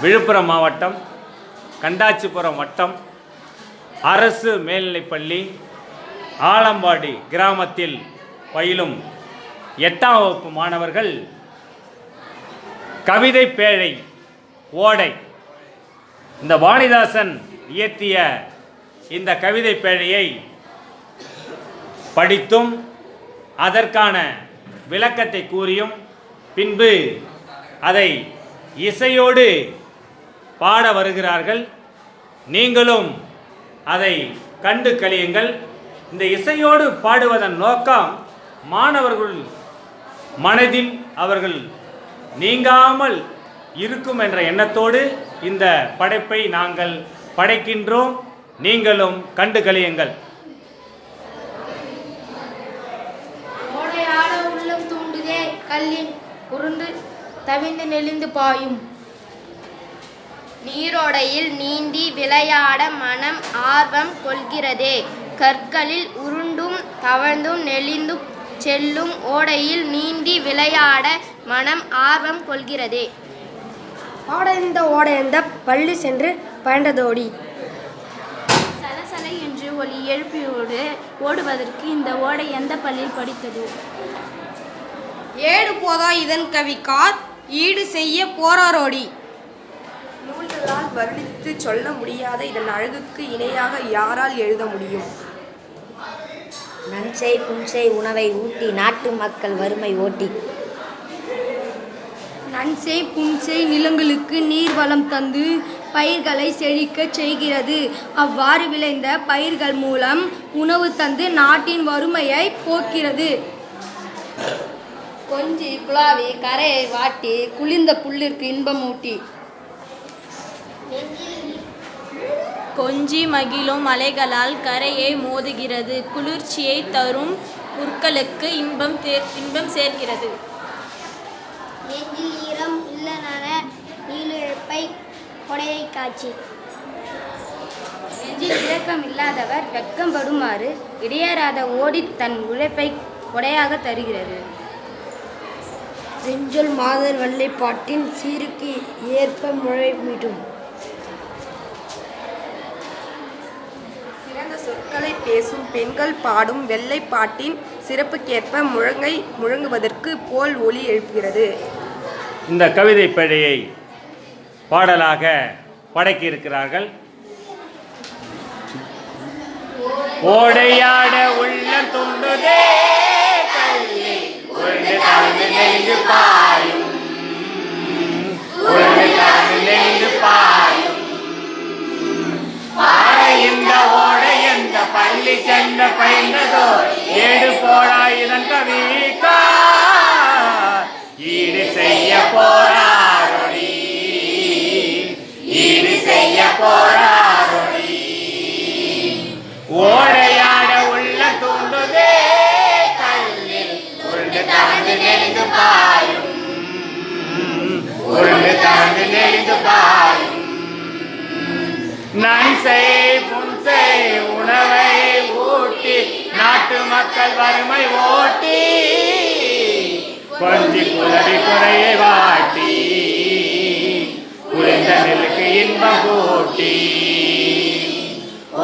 விழுப்புரம் மாவட்டம் கண்டாச்சிபுரம் வட்டம் அரசு மேல்நிலைப்பள்ளி ஆலம்பாடி கிராமத்தில் பயிலும் 8ஆம் வகுப்பு மாணவர்கள் கவிதை பேழை ஓடை இந்த வாணிதாசன் இயற்றிய இந்த கவிதை பேழையை படித்தும் அதற்கான விளக்கத்தை கூறியும் பின்பு அதை இசையோடு பாட வருகிறார்கள். நீங்களும் அதை கண்டு களியுங்கள். இந்த இசையோடு பாடுவதன் நோக்கம் மாணவர்கள் மனதில் அவர்கள் நீங்காமல் இருக்கும் என்ற எண்ணத்தோடு இந்த படைப்பை நாங்கள் படைக்கின்றோம். நீங்களும் கண்டு களியுங்கள். ஓடையாட உள்ளம் தூண்டுதே கல்லின் உருண்டு தவிந்து நெளிந்து பாயும் நீரோடையில் நீந்தி விளையாட மனம் ஆர்வம் கொள்கிறதே. கற்களில் உருண்டும் தவழ்ந்தும் நெளிந்தும் செல்லும் ஓடையில் நீந்தி விளையாட மனம் ஆர்வம் கொள்கிறதே. ஓடைந்த பள்ளி சென்று பயந்ததோடி சலசலை என்று ஒலி எழுப்பியோடு ஓடுவதற்கு இந்த ஓடை எந்த பள்ளியில் படித்ததோ? ஏடு போதா இதன் கவிக்கார் ஈடு செய்ய போராரோடி. நூல்களால் வர்ணித்து சொல்ல முடியாத இதன் அழகுக்கு இணையாக யாரால் எழுத முடியும்? நன்செய் புன்செய் உணவை ஊட்டி நாட்டு மக்கள் வறுமை ஓட்டி. நன்செய் புன்செய் நிலங்களுக்கு நீர் வளம் தந்து பயிர்களை செழிக்கச் செய்கிறது. அவ்வாறு விளைந்த பயிர்கள் மூலம் உணவு தந்து நாட்டின் வறுமையை போக்கிறது. கொஞ்சி குழாவி கரையை வாட்டி குளிர்ந்த புல்லிற்கு இன்பம் ஊட்டி. கொஞ்சி மகிழும் அலைகளால் கரையை மோதுகிறது. குளிர்ச்சியை தரும் புற்களுக்கு இன்பம் சேர்க்கிறது. நெஞ்சில் ஈரம் இல்லன நீலிழப்பை கொடையை காட்சி. நெஞ்சில் இரக்கம் இல்லாதவர் வெட்கம்படுமாறு இடையறாத ஓடி தன் உழைப்பை கொடையாக தருகிறது. செஞ்சொல் மாதர் வெள்ளைப்பாட்டின் சீருக்கு ஏற்ப முழை மீட்டும். சிறந்த சொற்களை பேசும் பெண்கள் பாடும் வெள்ளைப்பாட்டின் சிறப்புக்கேற்ப முழங்குவதற்கு போல் ஒலி எழுப்புகிறது. இந்த கவிதை பேழையை பாடலாக படைக்க இருக்கிறார்கள். ஓடையாட உள்ள தூண்டுதே கல்லே உருண்டு தாழ்ந்து நெளிந்து பாயும் உருண்டு தாழ்ந்து நெளிந்து பாயும் இந்த ஓடை எந்த பள்ளி சென்ற பயின்றதோ ஏடு போடா இதன் கவிக்கா ஈடு செய்ய போராரோடி ஈடு செய்ய போராரோடி. ஓடையாட உள்ள தூண்டுதே கல்லில் உருண்டு தாழ்ந்து நெளிந்து பாயும் உருண்டு தாழ்ந்து நெளிந்து பாயும். நன்செய் புன்செய் உணவை ஊட்டி நாட்டு மக்கள் வறுமை ஓட்டி கொஞ்சி குளறி குறையை வாட்டி குளிர்ந்த நெல்லுக்கு இன்பம் கூட்டி.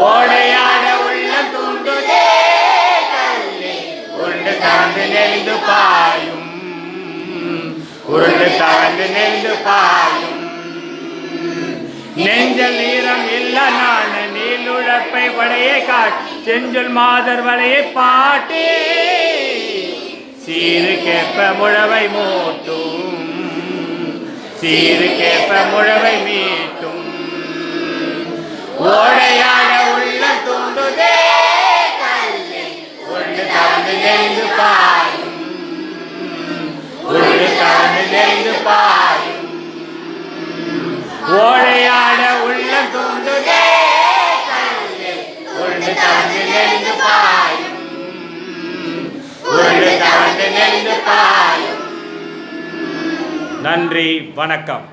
ஓடையாட உள்ள தூண்டுதே கல்லே உருண்டு தவழ்ந்து நெளிந்து பாயும் உருண்டு தவழ்ந்து நெளிந்து பாயும். நெஞ்சல் நீரம் இல்ல நான் நீளுழப்பை வடையை காட்டி செஞ்சொல் மாதர் வலையை பாட்டி சீரு கேப்ப முழவை மூட்டும் சீரு கேப்ப முழவை மீட்டும். ஓடையாட உள்ள தூண்டுதே கல்லே உருண்டு தவழ்ந்து நெளிந்து பாயும் உருண்டு தவழ்ந்து நெளிந்து பாயும். ஓடையாட உள்ள தூண்டுதே கல்லே உருண்டு தவழ்ந்து நெளிந்து பாயும் உருண்டு தவழ்ந்து நெளிந்து பாயும். நன்றி, வணக்கம்.